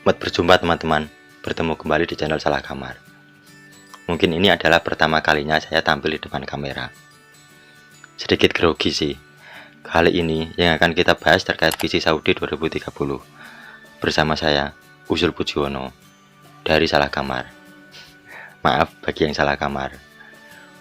Selamat berjumpa teman-teman, bertemu kembali di channel Salah Kamar. Mungkin ini adalah pertama kalinya saya tampil di depan kamera. Sedikit grogi sih. Kali ini yang akan kita bahas terkait visi Saudi 2030 bersama saya, Usul Pujiwono dari Salah Kamar. Maaf bagi yang salah kamar.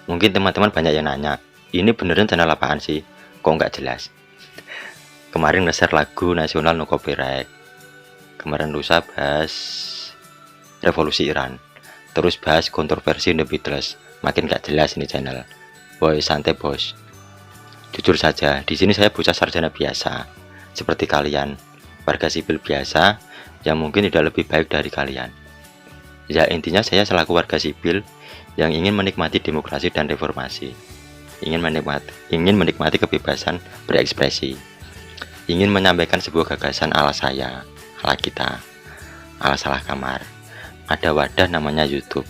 Mungkin teman-teman banyak yang nanya, ini beneran channel apaan sih? Kok nggak jelas? Kemarin nge-share lagu nasional no copyright. Kemarin lusa bahas revolusi Iran, terus bahas kontroversi The Beatles. Makin gak jelas ini channel. Boy, santai bos. Jujur saja, di sini saya bocah sarjana biasa, seperti kalian, warga sipil biasa yang mungkin tidak lebih baik dari kalian. Ya intinya saya selaku warga sipil yang ingin menikmati demokrasi dan reformasi, ingin menikmati kebebasan berekspresi, ingin menyampaikan sebuah gagasan ala saya, ala kita, ala Salah Kamar. Ada wadah namanya YouTube.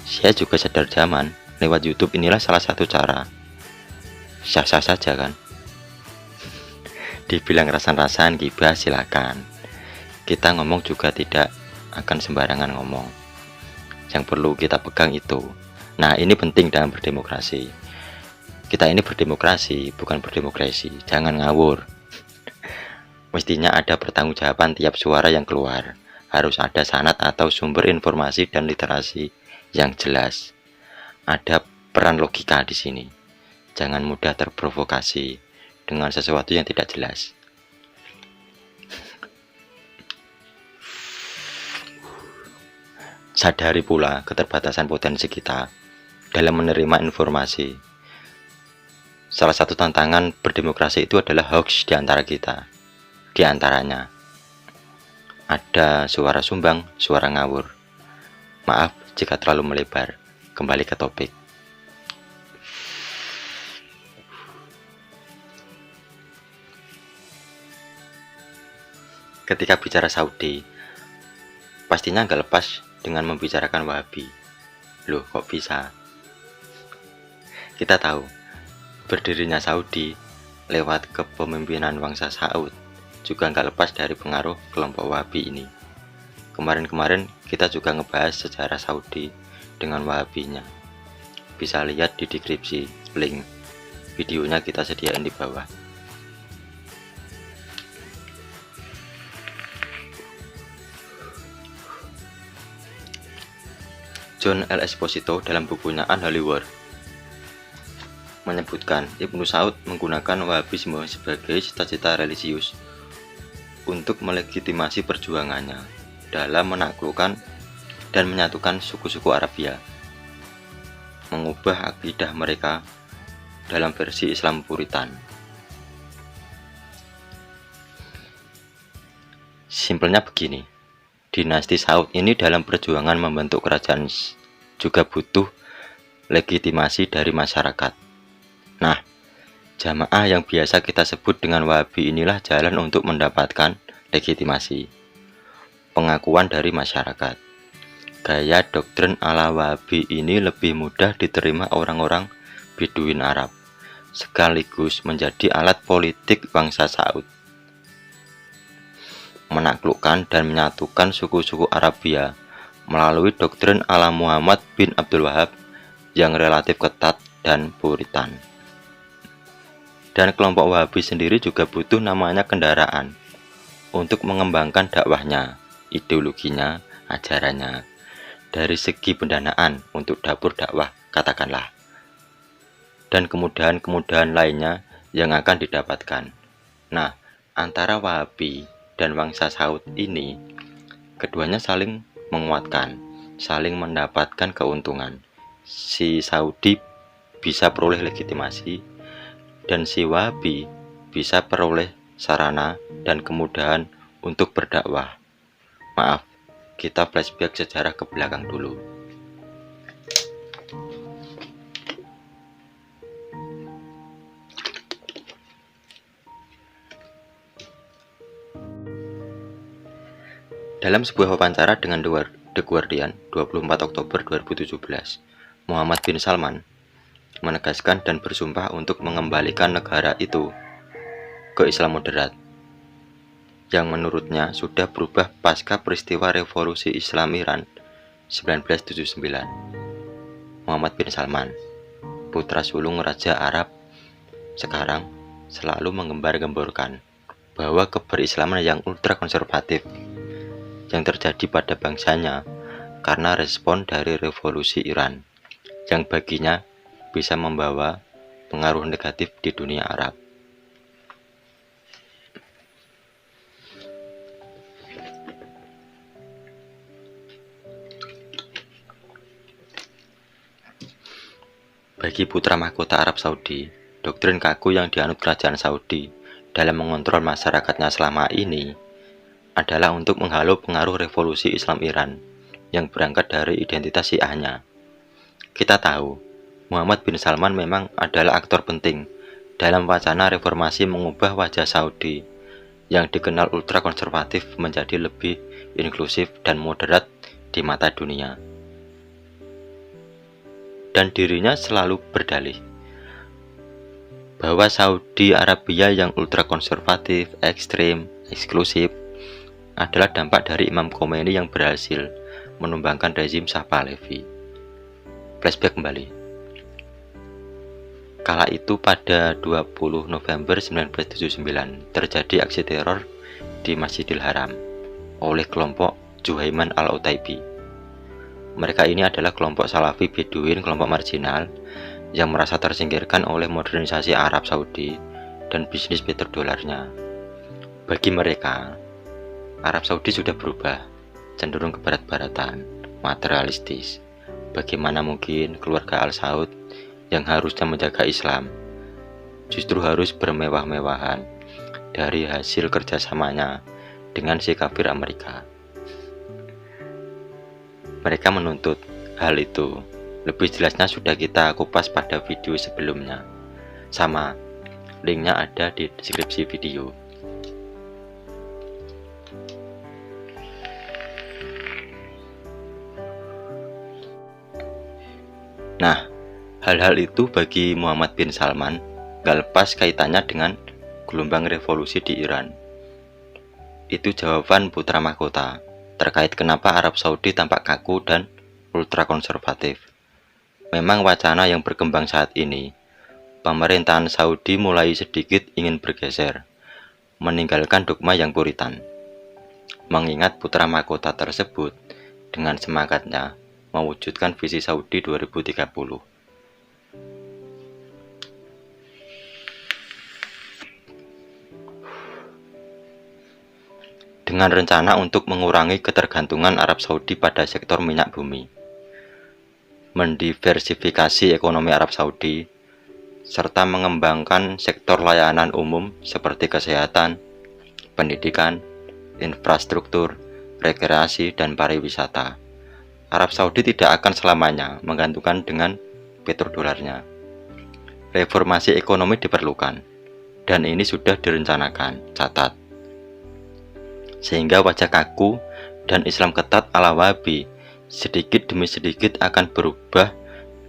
Saya juga sadar zaman, lewat YouTube inilah salah satu cara. Sah-sah saja kan? Dibilang rasan-rasan gibah silakan. Kita ngomong juga tidak akan sembarangan ngomong. Yang perlu kita pegang itu. Nah, ini penting dalam berdemokrasi. Kita ini berdemokrasi, bukan berdemokrasi. Jangan ngawur. Mestinya ada pertanggungjawaban tiap suara yang keluar. Harus ada sanad atau sumber informasi dan literasi yang jelas. Ada peran logika di sini. Jangan mudah terprovokasi dengan sesuatu yang tidak jelas. Sadari pula keterbatasan potensi kita dalam menerima informasi. Salah satu tantangan berdemokrasi itu adalah hoax di antara kita. Di antaranya ada suara sumbang, suara ngawur. Maaf jika terlalu melebar. Kembali ke topik. Ketika bicara Saudi, pastinya nggak lepas dengan membicarakan Wahabi. Loh, kok bisa? Kita tahu berdirinya Saudi lewat kepemimpinan bangsa Saud juga nggak lepas dari pengaruh kelompok Wahabi ini. Kemarin-kemarin kita juga ngebahas sejarah Saudi dengan Wahabinya. Bisa lihat di deskripsi, link videonya kita sediain di bawah. John L. Esposito dalam bukunya Unholy War menyebutkan Ibnu Saud menggunakan Wahabisme sebagai cita-cita religius untuk melegitimasi perjuangannya dalam menaklukkan dan menyatukan suku-suku Arabia, mengubah akidah mereka dalam versi Islam Puritan. Simpelnya begini, dinasti Saud ini dalam perjuangan membentuk kerajaan juga butuh legitimasi dari masyarakat. Nah, jamaah yang biasa kita sebut dengan Wahabi inilah jalan untuk mendapatkan legitimasi, pengakuan dari masyarakat. Gaya doktrin ala Wahabi ini lebih mudah diterima orang-orang Beduin Arab, sekaligus menjadi alat politik bangsa Saud. Menaklukkan dan menyatukan suku-suku Arabia melalui doktrin ala Muhammad bin Abdul Wahab yang relatif ketat dan puritan. Dan kelompok Wahabi sendiri juga butuh namanya kendaraan untuk mengembangkan dakwahnya, ideologinya, ajarannya. Dari segi pendanaan untuk dapur dakwah, katakanlah. Dan kemudahan-kemudahan lainnya yang akan didapatkan. Nah, antara Wahabi dan bangsa Saud ini, keduanya saling menguatkan, saling mendapatkan keuntungan. Si Saudi bisa peroleh legitimasi, dan si Wahabi bisa peroleh sarana dan kemudahan untuk berdakwah. Maaf, kita flashback sejarah ke belakang dulu. Dalam sebuah wawancara dengan The Guardian 24 Oktober 2017, Muhammad bin Salman menegaskan dan bersumpah untuk mengembalikan negara itu ke Islam moderat. yang menurutnya sudah berubah pasca peristiwa revolusi Islam Iran 1979. Muhammad bin Salman, putra sulung Raja Arab sekarang, selalu menggembar-gemborkan bahwa keberislaman yang ultra konservatif yang terjadi pada bangsanya karena respon dari revolusi Iran yang baginya bisa membawa pengaruh negatif di dunia Arab. Bagi putra mahkota Arab Saudi, doktrin kaku yang dianut kerajaan Saudi dalam mengontrol masyarakatnya selama ini adalah untuk menghalau pengaruh revolusi Islam Iran yang berangkat dari identitas Syiahnya. Kita tahu, Muhammad bin Salman memang adalah aktor penting dalam wacana reformasi mengubah wajah Saudi yang dikenal ultra konservatif menjadi lebih inklusif dan moderat di mata dunia. Dan dirinya selalu berdalih bahwa Saudi Arabia yang ultra konservatif, ekstrim, eksklusif adalah dampak dari Imam Khomeini yang berhasil menumbangkan rezim Shah Pahlavi. Flashback kembali. Kala itu pada 20 November 1979 terjadi aksi teror di Masjidil Haram oleh kelompok Juhaiman al-Utaibi. Mereka ini adalah kelompok Salafi Beduin, kelompok marginal yang merasa tersingkirkan oleh modernisasi Arab Saudi dan bisnis petrodolarnya. Bagi mereka, Arab Saudi sudah berubah, cenderung ke barat-baratan, materialistis. Bagaimana mungkin keluarga Al Saud yang harusnya menjaga Islam justru harus bermewah-mewahan dari hasil kerjasamanya dengan si kafir Amerika. Mereka menuntut hal itu. Lebih jelasnya sudah kita kupas pada video sebelumnya. Sama, linknya ada di deskripsi video. Nah, hal-hal itu bagi Muhammad bin Salman gak lepas kaitannya dengan gelombang revolusi di Iran. Itu jawaban putra mahkota terkait kenapa Arab Saudi tampak kaku dan ultra konservatif. Memang wacana yang berkembang saat ini, pemerintahan Saudi mulai sedikit ingin bergeser, meninggalkan dogma yang puritan. Mengingat putra mahkota tersebut dengan semangatnya mewujudkan visi Saudi 2030. Dengan rencana untuk mengurangi ketergantungan Arab Saudi pada sektor minyak bumi, mendiversifikasi ekonomi Arab Saudi, serta mengembangkan sektor layanan umum seperti kesehatan, pendidikan, infrastruktur, rekreasi, dan pariwisata. Arab Saudi tidak akan selamanya menggantungkan dengan petrodolarnya. Reformasi ekonomi diperlukan, dan ini sudah direncanakan, catat. Sehingga wajah kaku dan Islam ketat ala Wahabi sedikit demi sedikit akan berubah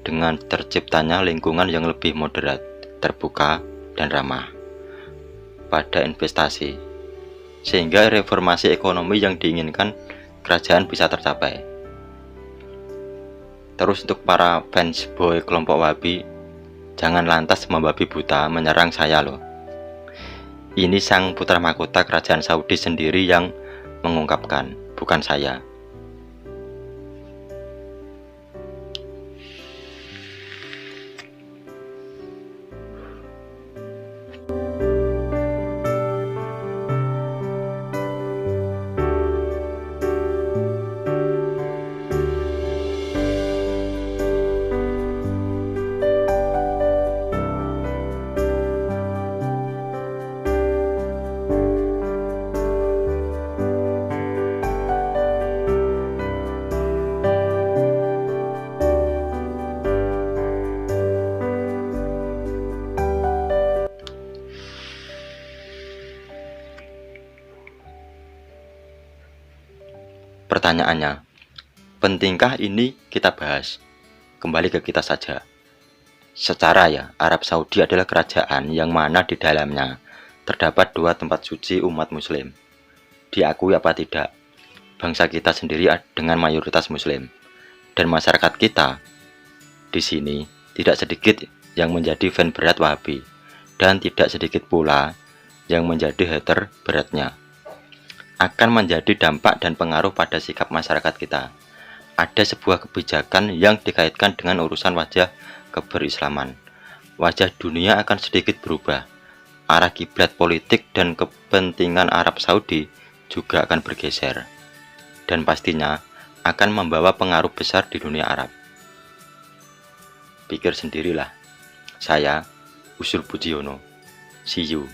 dengan terciptanya lingkungan yang lebih moderat, terbuka, dan ramah pada investasi, sehingga reformasi ekonomi yang diinginkan kerajaan bisa tercapai. Terus untuk para fans boy kelompok Wahabi, jangan lantas membabi buta menyerang saya loh. Ini sang putra mahkota kerajaan Saudi sendiri yang mengungkapkan, bukan saya. Pertanyaannya, pentingkah ini kita bahas? Kembali ke kita saja. Secara ya, Arab Saudi adalah kerajaan yang mana di dalamnya terdapat dua tempat suci umat muslim, diakui apa tidak, bangsa kita sendiri dengan mayoritas Muslim, dan masyarakat kita di sini tidak sedikit yang menjadi fan berat Wahabi, dan tidak sedikit pula yang menjadi hater beratnya. Akan menjadi dampak dan pengaruh pada sikap masyarakat kita. Ada sebuah kebijakan yang dikaitkan dengan urusan wajah keberislaman. Wajah dunia akan sedikit berubah. Arah kiblat politik dan kepentingan Arab Saudi juga akan bergeser, dan pastinya akan membawa pengaruh besar di dunia Arab. Pikir sendirilah. Saya, Usul Pujiono. See you.